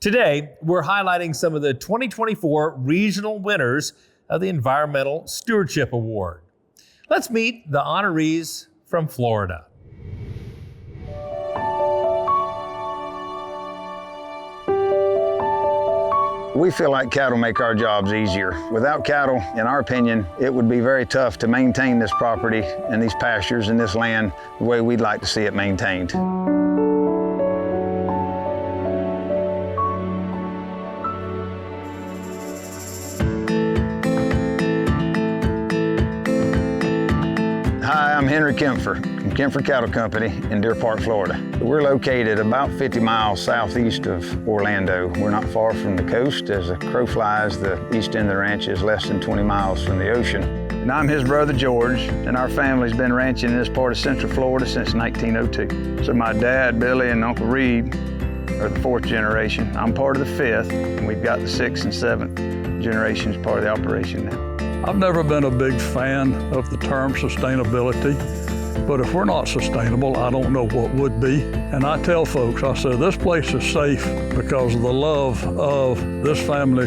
Today, we're highlighting some of the 2024 regional winners of the Environmental Stewardship Award. Let's meet the honorees from Florida. We feel like cattle make our jobs easier. Without cattle, in our opinion, it would be very tough to maintain this property and these pastures and this land the way we'd like to see it maintained. Hi, I'm Henry Kempfer from Kempfer Cattle Company in Deer Park, Florida. We're located about 50 miles southeast of Orlando. We're not far from the coast. As a crow flies, the east end of the ranch is less than 20 miles from the ocean. And I'm his brother George, and our family's been ranching in this part of Central Florida since 1902. So my dad, Billy, and Uncle Reed are the fourth generation. I'm part of the fifth, and we've got the sixth and seventh generations part of the operation now. I've never been a big fan of the term sustainability, but if we're not sustainable, I don't know what would be. And I tell folks, I say, this place is safe because of the love of this family.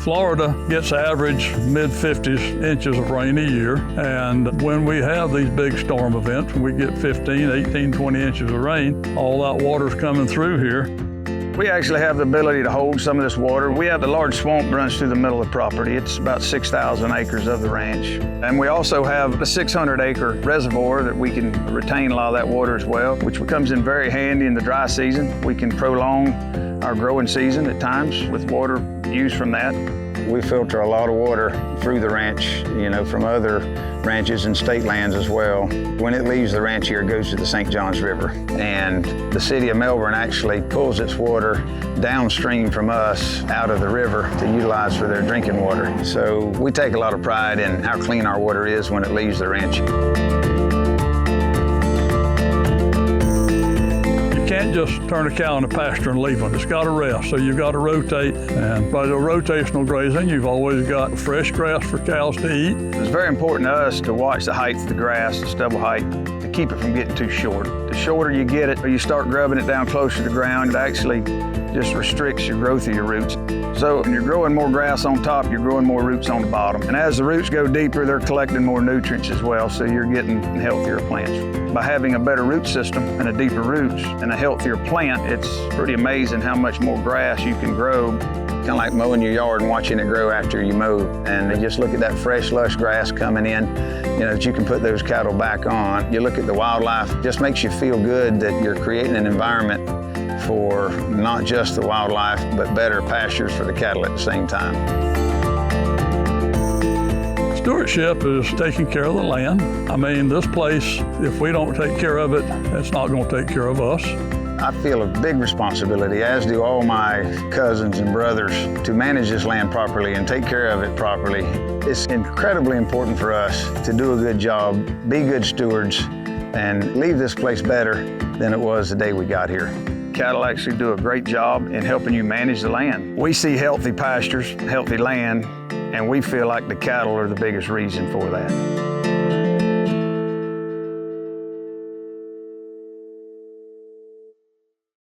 Florida gets average mid-50s inches of rain a year, and when we have these big storm events, we get 15, 18, 20 inches of rain, all that water's coming through here. We actually have the ability to hold some of this water. We have the large swamp that runs through the middle of the property. It's about 6,000 acres of the ranch. And we also have a 600-acre reservoir that we can retain a lot of that water as well, which comes in very handy in the dry season. We can prolong our growing season at times with water used from that. We filter a lot of water through the ranch, from other ranches and state lands as well. When it leaves the ranch here, it goes to the St. Johns River. And the city of Melbourne actually pulls its water downstream from us out of the river to utilize for their drinking water. So we take a lot of pride in how clean our water is when it leaves the ranch. You can't just turn a cow in the pasture and leave them. It's got to rest, so you've got to rotate. And by the rotational grazing, you've always got fresh grass for cows to eat. It's very important to us to watch the height of the grass, the stubble height, to keep it from getting too short. The shorter you get it, or you start grubbing it down closer to the ground, it actually just restricts your growth of your roots. So when you're growing more grass on top, you're growing more roots on the bottom. And as the roots go deeper, they're collecting more nutrients as well, so you're getting healthier plants. By having a better root system and a deeper roots and a healthier plant, it's pretty amazing how much more grass you can grow. Kind of like mowing your yard and watching it grow after you mow. And you just look at that fresh, lush grass coming in, that you can put those cattle back on. You look at the wildlife, it just makes you feel good that you're creating an environment for not just the wildlife, but better pastures for the cattle at the same time. Stewardship is taking care of the land. I mean, this place, if we don't take care of it, it's not going to take care of us. I feel a big responsibility, as do all my cousins and brothers, to manage this land properly and take care of it properly. It's incredibly important for us to do a good job, be good stewards, and leave this place better than it was the day we got here. Cattle actually do a great job in helping you manage the land. We see healthy pastures, healthy land, and we feel like the cattle are the biggest reason for that.